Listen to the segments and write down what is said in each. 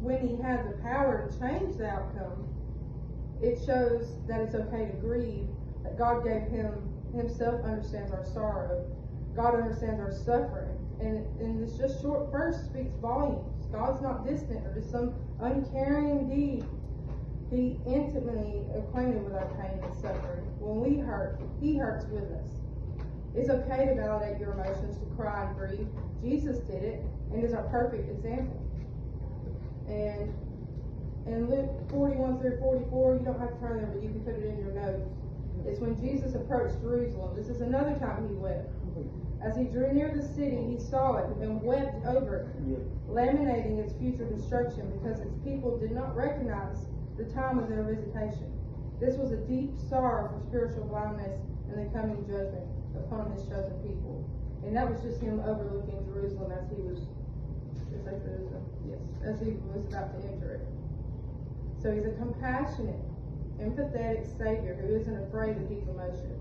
when he had the power to change the outcome, it shows that it's okay to grieve, that God gave himself understands our sorrow. God understands our suffering. And this just short verse speaks volumes. God's not distant or just some uncaring deed. He intimately acquainted with our pain and suffering. When we hurt, he hurts with us. It's okay to validate your emotions, to cry and grieve. Jesus did it and is our perfect example. And in Luke 41 through 44, you don't have to turn there, but you can put it in your notes. It's when Jesus approached Jerusalem. This is another time he wept. As he drew near the city, he saw it and wept over it, lamenting its future destruction because its people did not recognize the time of their visitation. This was a deep sorrow for spiritual blindness and the coming judgment upon his chosen people. And that was just him overlooking Jerusalem as he was, as he was about to enter it. So he's a compassionate, empathetic Savior who isn't afraid of deep emotion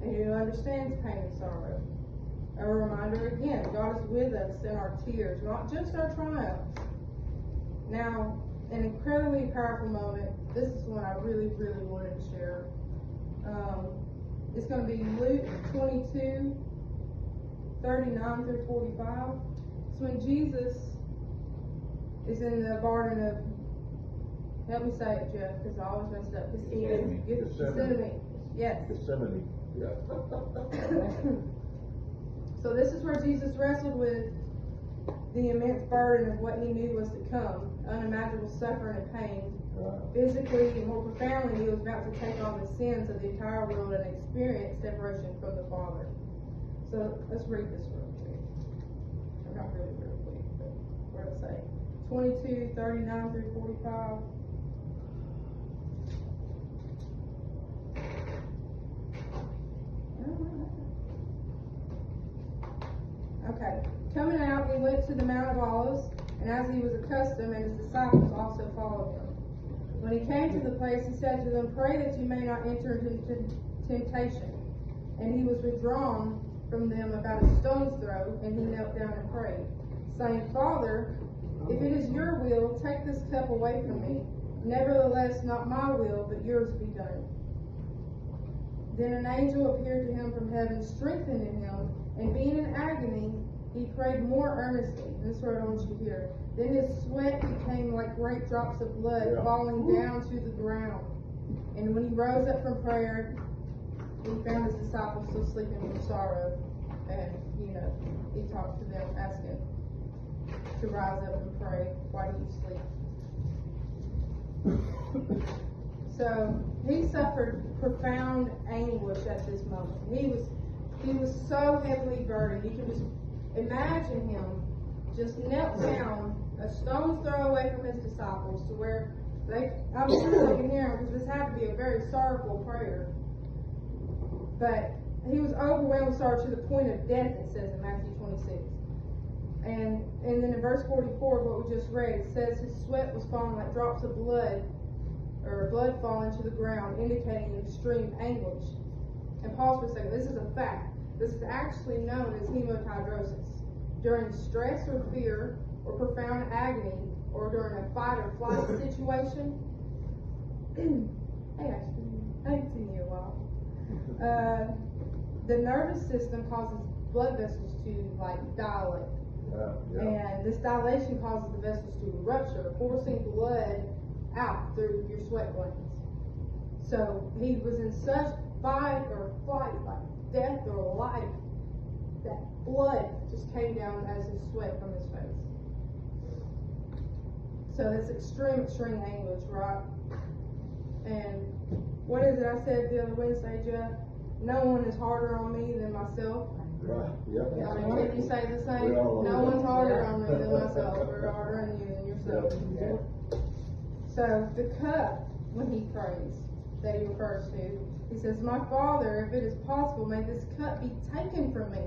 and who understands pain and sorrow. A reminder again, God is with us in our tears, not just our triumphs. Now, an incredibly powerful moment. This is one I really, really wanted to share. It's going to be Luke 22, 39 through 45. It's when Jesus is in the garden of, help me say it, Jeff, because I always mess it up. Gethsemane. Yes. Gethsemane. Yeah. So this is where Jesus wrestled with the immense burden of what he knew was to come, unimaginable suffering and pain. Physically and more profoundly, he was about to take on the sins of the entire world and experience separation from the Father. So let's read this real quick. Or not really real quick, but what did I say? 22, 39 through 45. Okay. Coming out, he went to the Mount of Olives, and as he was accustomed, and his disciples also followed him. When he came to the place, he said to them, "Pray that you may not enter into temptation." And he was withdrawn from them about a stone's throw, and he knelt down and prayed, saying, "Father, if it is your will, take this cup away from me. Nevertheless, not my will, but yours be done." Then an angel appeared to him from heaven, strengthening him, and being in agony, he prayed more earnestly. This is what I want you to hear. Then his sweat became like great drops of blood falling down to the ground. And when he rose up from prayer, he found his disciples still sleeping in sorrow. And, he talked to them, asking to rise up and pray. Why do you sleep? So he suffered profound anguish at this moment. He was so heavily burdened. You can just imagine him just knelt down a stone's throw away from his disciples to where I'm sure they can hear him, because this had to be a very sorrowful prayer. But he was overwhelmed with sorrow to the point of death, it says in Matthew 26. And then in verse 44, what we just read, it says his sweat was falling like drops of blood, or blood falling to the ground, indicating extreme anguish. And pause for a second. This is a fact. This is actually known as hematidrosis. During stress or fear or profound agony, or during a fight or flight situation. Hey, Ashton, I haven't seen you in a while. The nervous system causes blood vessels to dilate. And this dilation causes the vessels to rupture, forcing blood out through your sweat glands. So he was in such fight or flight, like death or life, that blood just came down as his sweat from his face. So that's extreme anguish, right? And what is it I said the other Wednesday, Jeff? No one is harder on me than myself. Right. Yep. Can you say the same? No one's harder on me than myself. We're harder on you than yourself. Yep. So the cup, when he prays, that he refers to, he says, "My Father, if it is possible, may this cup be taken from me."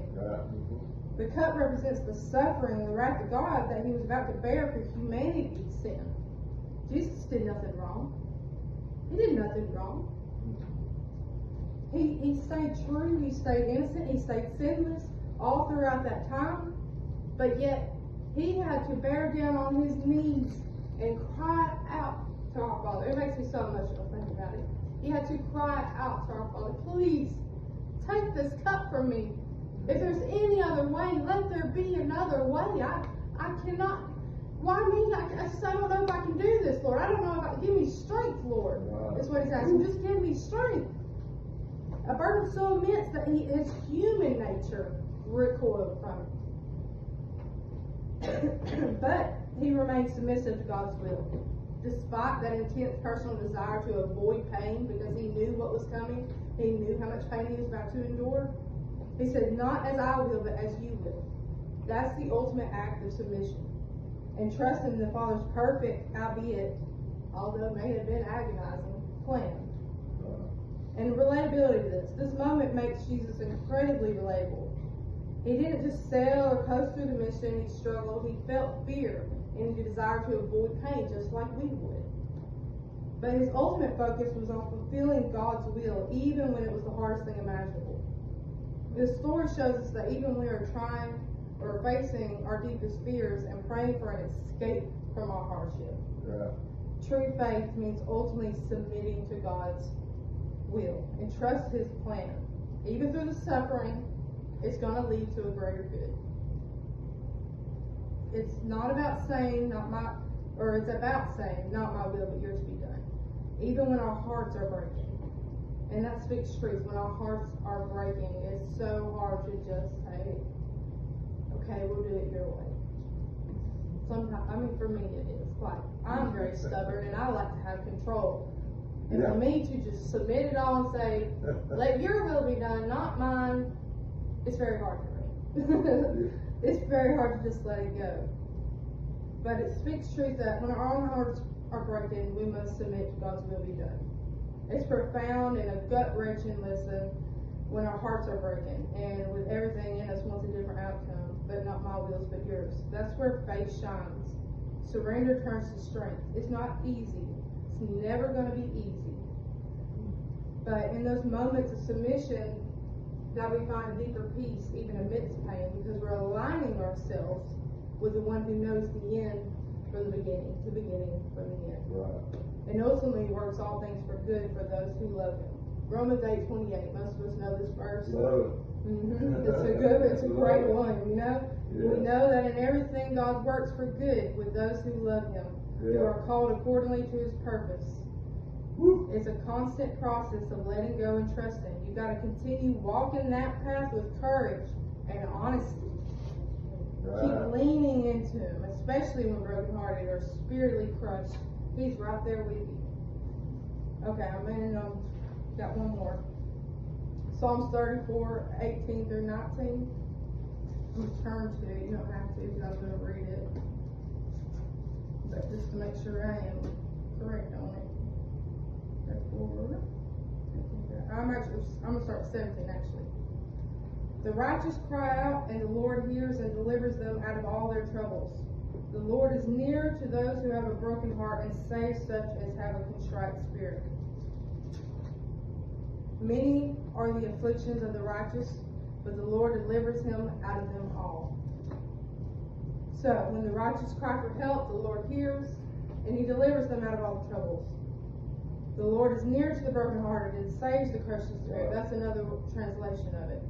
The cup represents the suffering and the wrath of God that he was about to bear for humanity's sin. Jesus did nothing wrong. He did nothing wrong. He stayed true, he stayed innocent, he stayed sinless all throughout that time. But yet, he had to bear down on his knees and cry out to our Father. It makes me so emotional thinking about it. He had to cry out to our Father, please take this cup from me. If there's any other way, let there be another way. I cannot. Why me? I don't know if I can do this, Lord. I don't know if I can. Give me strength, Lord. That's what he's asking. Just give me strength. A burden so immense that his human nature recoiled from it. But he remained submissive to God's will. Despite that intense personal desire to avoid pain because he knew what was coming, he knew how much pain he was about to endure, he said, not as I will, but as you will. That's the ultimate act of submission. And trusting the Father's perfect, albeit, although it may have been agonizing, plan. And relatability to this moment makes Jesus incredibly relatable. He didn't just sail or coast through the mission, he struggled, he felt fear, and he desired to avoid pain just like we would. But his ultimate focus was on fulfilling God's will, even when it was the hardest thing imaginable. This story shows us that even when we are trying or facing our deepest fears and praying for an escape from our hardship, true faith means ultimately submitting to God's will and trust his plan. Even through the suffering, it's going to lead to a greater good. It's not about saying, it's about saying, not my will, but yours be done. Even when our hearts are breaking. And that speaks truth. When our hearts are breaking, it's so hard to just say, okay, we'll do it your way. Sometimes, for me it is. Like, I'm very stubborn and I like to have control. And for me to just submit it all and say, let your will be done, not mine, it's very hard for me. It's very hard to just let it go. But it speaks truth that when our own hearts are breaking, we must submit to God's will be done. It's profound and a gut-wrenching lesson when our hearts are breaking and with everything in us wants a different outcome, but not my wills, but yours. That's where faith shines. Surrender turns to strength. It's not easy. It's never going to be easy. But in those moments of submission, that we find a deeper peace even amidst pain because we're aligning ourselves with the one who knows the end from the beginning from the end. Right. And ultimately works all things for good for those who love him. Romans 8:28. Most of us know this verse. Love. It's a great one, you know? Yes. We know that in everything God works for good with those who love him, who are called accordingly to his purpose. Woo. It's a constant process of letting go and trusting. You got to continue walking that path with courage and honesty. Keep leaning into him, especially when brokenhearted or spiritually crushed. He's right there with you. Okay, I'm in, got one more. Psalms 34, 18 through 19. I'm going to turn to, you don't have to because I'm going to read it. But just to make sure I am correct on it. I'm going to start 17 actually. The righteous cry out, and the Lord hears and delivers them out of all their troubles. The Lord is near to those who have a broken heart and saves such as have a contrite spirit. Many are the afflictions of the righteous, but the Lord delivers him out of them all. So, when the righteous cry for help, the Lord hears, and he delivers them out of all the troubles. The Lord is near to the brokenhearted and saves the crushed in spirit. That's another translation of it.